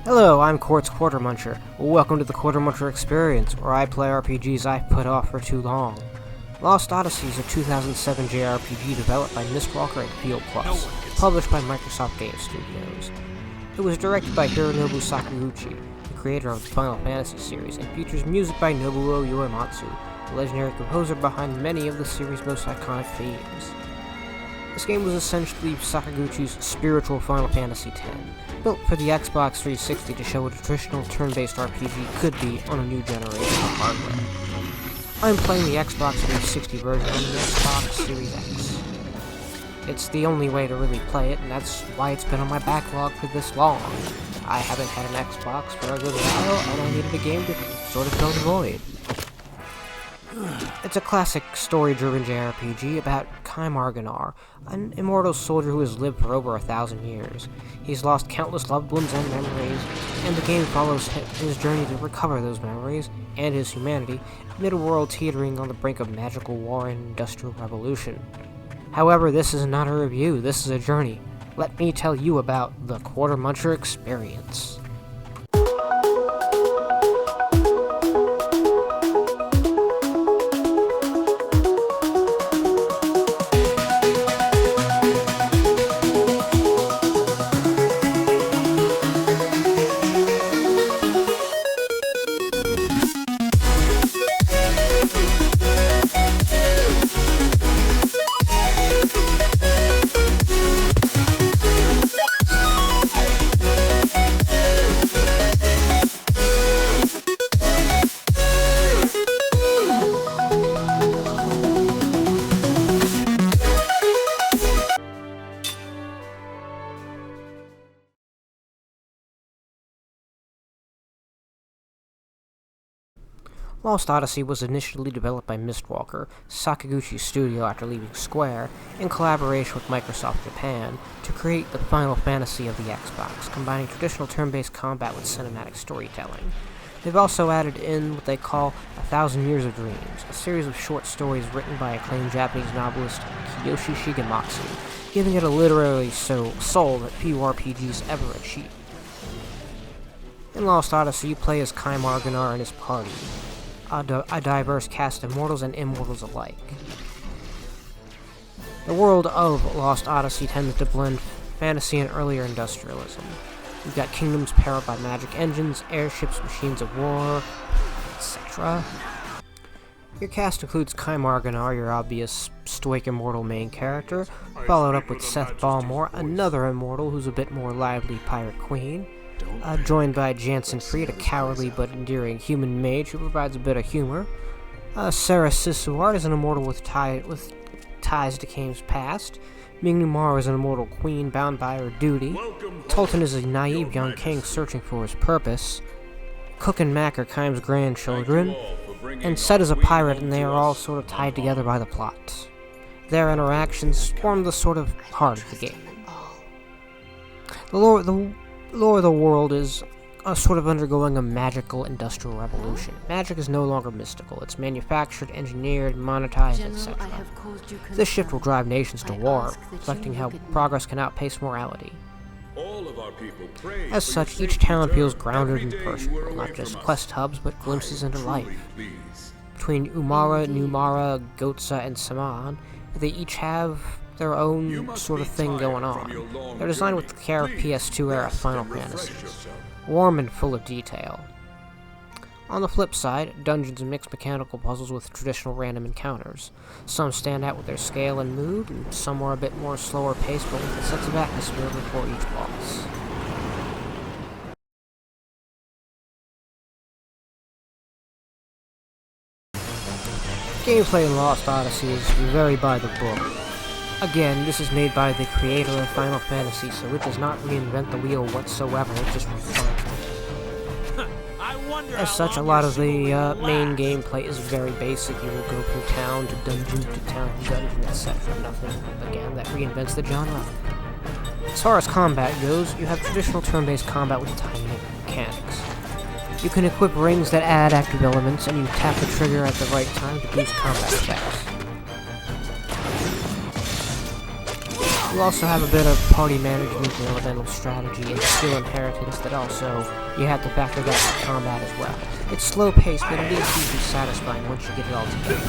Hello, I'm Quartermuncher. Welcome to the Quartermuncher experience, where I play RPGs I've put off for too long. Lost Oddysey is a 2007 JRPG developed by Mistwalker and Field Plus, published by Microsoft Game Studios. It was directed by Hironobu Sakaguchi, the creator of the Final Fantasy series, and features music by Nobuo Uematsu, the legendary composer behind many of the series' most iconic themes. This game was essentially Sakaguchi's spiritual Final Fantasy X, built for the Xbox 360 to show what a traditional turn-based RPG could be on a new generation of hardware. I'm playing the Xbox 360 version on the Xbox Series X. It's the only way to really play it, and that's why it's been on my backlog for this long. I haven't had an Xbox for a good while, and I needed a game to sort of fill the void. It's a classic story-driven JRPG about Kai Marganar, an immortal soldier who has lived for over 1,000 years. He's lost countless loved ones and memories, and the game follows his journey to recover those memories, and his humanity, amid a world teetering on the brink of magical war and industrial revolution. However, this is not a review, this is a journey. Let me tell you about the Quartermuncher experience. Lost Oddysey was initially developed by Mistwalker, Sakaguchi's studio after leaving Square, in collaboration with Microsoft Japan, to create the Final Fantasy of the Xbox, combining traditional turn-based combat with cinematic storytelling. They've also added in what they call 1,000 Years of Dreams, a series of short stories written by acclaimed Japanese novelist Kiyoshi Shigematsu, giving it a literary soul that few RPGs ever achieve. In Lost Oddysey, you play as Kai Marganar and his party, a diverse cast of mortals and immortals alike. The world of Lost Oddysey tends to blend fantasy and earlier industrialism. You've got kingdoms powered by magic engines, airships, machines of war, etc. Your cast includes Kai Marganar, your obvious stoic immortal main character, followed up with Seth Balmore, another immortal who's a bit more lively pirate queen, joined by Jansen Fried, a cowardly but endearing human mage who provides a bit of humor. Sarah Sissuart is an immortal with ties to Kane's past. Ming Numar is an immortal queen bound by her duty. Tolton is a naive young king searching for his purpose. Cook and Mac are Kaim's grandchildren. And Set is a pirate, and they are all sort of tied together by the plot. Their interactions form the sort of heart of the game. The lore of the world is sort of undergoing a magical industrial revolution. Magic is no longer mystical. It's manufactured, engineered, monetized, etc. This shift will drive nations to war, reflecting how progress can outpace morality. As such, each town feels grounded and personal, not just quest hubs, but glimpses into life. Between Umara, Numara, Gotsa, and Saman, they each have their own sort of thing going on. They're designed with the care of PS2-era Final Fantasies, warm and full of detail. On the flip side, dungeons mix mechanical puzzles with traditional random encounters. Some stand out with their scale and mood, and some are a bit more slower paced but with a sense of atmosphere before each boss. Gameplay in Lost Oddysey is very by the book. Again, this is made by the creator of Final Fantasy, so it does not reinvent the wheel whatsoever, it just refines it. As such, a lot of the main gameplay is very basic. You will go from town to town to dungeon, etc. Nothing, again, that reinvents the genre. As far as combat goes, you have traditional turn-based combat with timing mechanics. You can equip rings that add active elements, and you tap the trigger at the right time to boost combat effects. You also have a bit of party management and elemental strategy and skill inheritance that also you have to factor that into combat as well. It's slow paced, but it is hugely satisfying once you get it all together.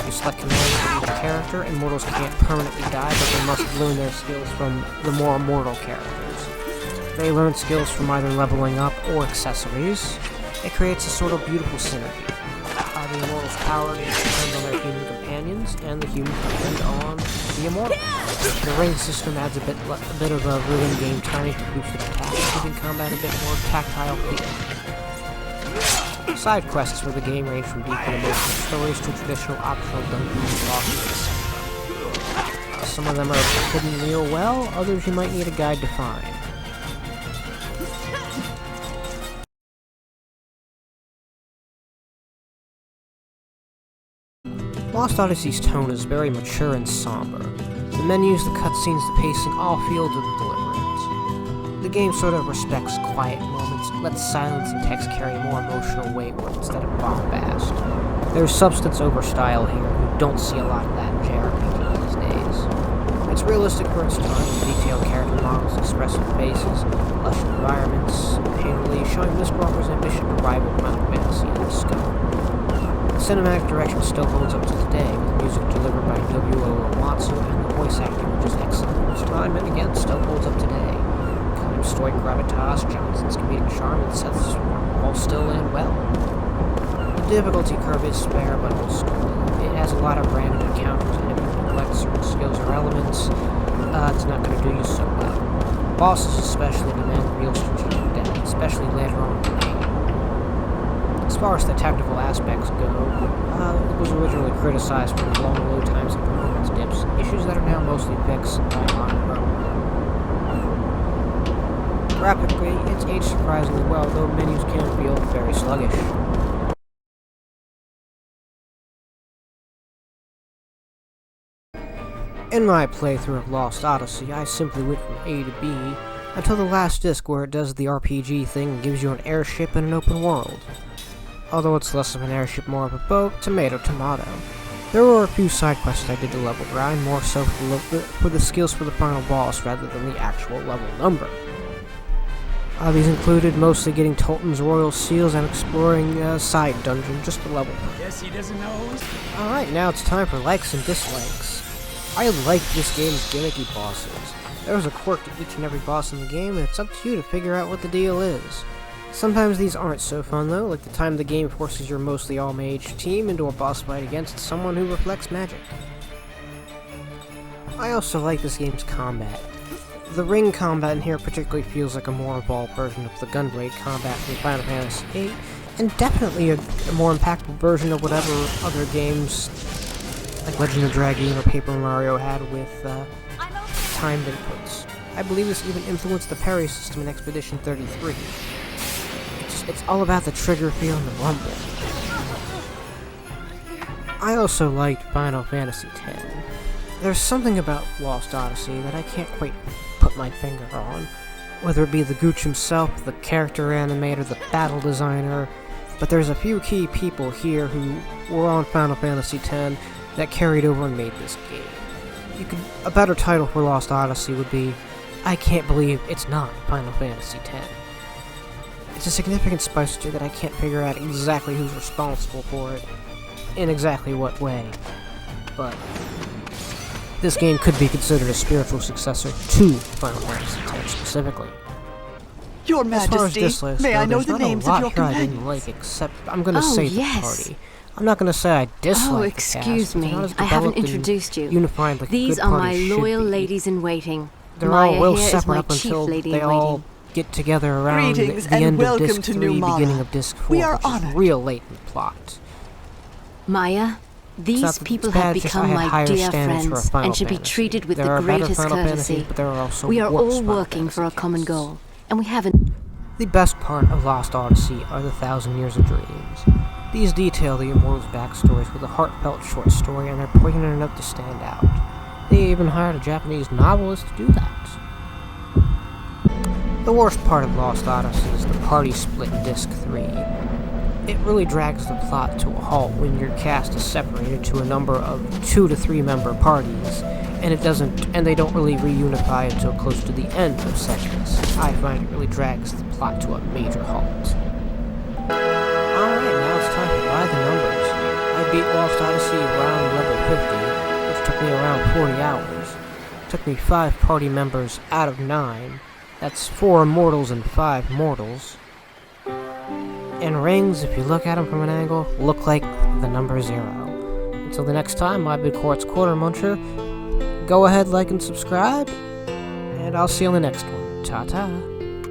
You select commands for each character, and mortals can't permanently die, but they must learn their skills from the more immortal characters. They learn skills from either leveling up or accessories. It creates a sort of beautiful synergy. The immortals' power depends on their human companions, and the humans depend on the immortal. The ring system adds a bit of a ruined game timing to boost attack, making combat a bit more tactile feel. Side quests for the game range from deeply emotional stories to traditional optional dungeons, bosses, etc. Some of them are hidden real well, others you might need a guide to find. Lost Odyssey's tone is very mature and somber. The menus, the cutscenes, the pacing all feel deliberate. The game sort of respects quiet moments, lets silence and text carry more emotional weight instead of bombast. There's substance over style here. You don't see a lot of that in JRPG these days. It's realistic for its time, with detailed character models, expressive faces, lush environments, and showing Miss Walker's ambition to rival Final Fantasy in its scope. Cinematic direction still holds up to today, with music delivered by W.O. Uematsu and the voice acting, which is excellent, which time and again still holds up today. Kind stoic gravitas, Johnson's comedic charm, and Seth's all still land well. The difficulty curve is spare but old school. It has a lot of random encounters, and if you neglect certain skills or elements, it's not going to do you so well. Bosses especially demand real strategic depth, especially later on in the game. As far as the technical aspects go, it was originally criticized for the long load times and performance dips, issues that are now mostly fixed by modern hardware. Graphically, it's aged surprisingly well, though menus can feel very sluggish. In my playthrough of Lost Odyssey, I simply went from A to B until the last disc where it does the RPG thing and gives you an airship in an open world. Although it's less of an airship, more of a boat, tomato, tomato. There were a few side quests I did to level grind, more so for the skills for the final boss rather than the actual level number. These included mostly getting Tolton's royal seals and exploring a side dungeon just to level. Guess he doesn't know. Alright, now it's time for likes and dislikes. I like this game's gimmicky bosses. There's a quirk to each and every boss in the game, and it's up to you to figure out what the deal is. Sometimes these aren't so fun though, like the time the game forces your mostly all-mage team into a boss fight against someone who reflects magic. I also like this game's combat. The ring combat in here particularly feels like a more evolved version of the Gunblade combat from Final Fantasy VIII, and definitely a more impactful version of whatever other games like Legend of Dragoon or Paper Mario had with timed inputs. I believe this even influenced the parry system in Expedition 33. It's all about the trigger feel and the rumble. I also liked Final Fantasy X. There's something about Lost Odyssey that I can't quite put my finger on. Whether it be the Gooch himself, the character animator, the battle designer, but there's a few key people here who were on Final Fantasy X that carried over and made this game. A better title for Lost Odyssey would be, I Can't Believe It's Not Final Fantasy X. It's a significant spice to that I can't figure out exactly who's responsible for it, in exactly what way, but this game could be considered a spiritual successor to Final Fantasy X specifically. Your Majesty, may I know the names of your companions? I didn't like, except I'm going to say the party. I'm not going to say I dislike the cast. Excuse me, I haven't introduced you. Unified like These are my loyal ladies in waiting. They're all well separate up until they all get together around the end of Disc 3, beginning of Disc 4, which is real late in the plot. Maya, these people have become my dear friends and should be treated with the greatest courtesy. We are all working for a common goal, and we haven't... The best part of Lost Odyssey are the 1,000 Years of Dreams. These detail the Immortals' backstories with a heartfelt short story, and they're poignant enough to stand out. They even hired a Japanese novelist to do that. The worst part of Lost Odyssey is the party split in Disc 3. It really drags the plot to a halt when your cast is separated to a number of 2 to 3 member parties, and they don't really reunify until close to the end of sections. I find it really drags the plot to a major halt. Alright, now it's time to buy the numbers. I beat Lost Odyssey around level 50, which took me around 40 hours. It took me 5 party members out of 9. That's 4 immortals and 5 mortals. And rings, if you look at them from an angle, look like the number 0. Until the next time, I've been Quartermuncher. Go ahead, like, and subscribe, and I'll see you on the next one. Ta-ta.